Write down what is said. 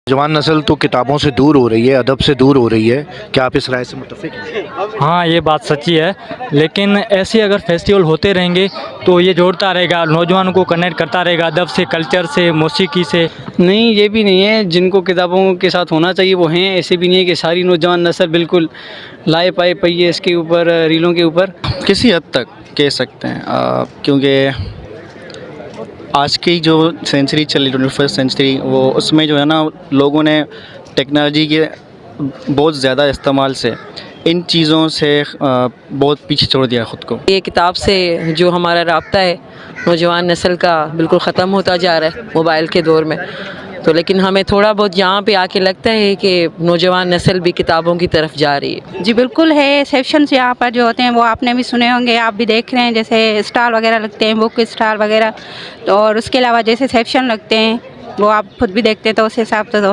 जवान नस्ल तो किताबों से दूर हो रही है, अदब से दूर हो रही है, क्या आप इस राय से मुत्तफिक हैं? हाँ, ये बात सच्ची है, लेकिन ऐसे अगर फेस्टिवल होते रहेंगे तो ये जोड़ता रहेगा, नौजवानों को कनेक्ट करता रहेगा अदब से, कल्चर से, मौसीकी से। नहीं, ये भी नहीं है, जिनको किताबों के साथ होना चाहिए वो हैं, ऐसे भी नहीं है कि सारी नौजवान नस्ल बिल्कुल लाए पाए पई है इसके ऊपर, रीलों के ऊपर। किसी हद तक कह सकते हैं, क्योंकि आज की जो सेंचुरी चली 21st सेंचुरी, वो उसमें जो है ना, लोगों ने टेक्नोलॉजी के बहुत ज़्यादा इस्तेमाल से इन चीज़ों से बहुत पीछे छोड़ दिया ख़ुद को। ये किताब से जो हमारा राब्ता है नौजवान नस्ल का बिल्कुल ख़त्म होता जा रहा है मोबाइल के दौर में। तो लेकिन हमें थोड़ा बहुत यहाँ पे आके लगता है कि नौजवान नस्ल भी किताबों की तरफ जा रही है। जी बिल्कुल है, सेक्शंस यहाँ पर जो होते हैं वो आपने भी सुने होंगे, आप भी देख रहे हैं, जैसे स्टॉल वगैरह लगते हैं, बुक स्टॉल वगैरह, तो और उसके अलावा जैसे सेक्शन लगते हैं वो आप खुद भी देखते हैं, तो उस हिसाब से तो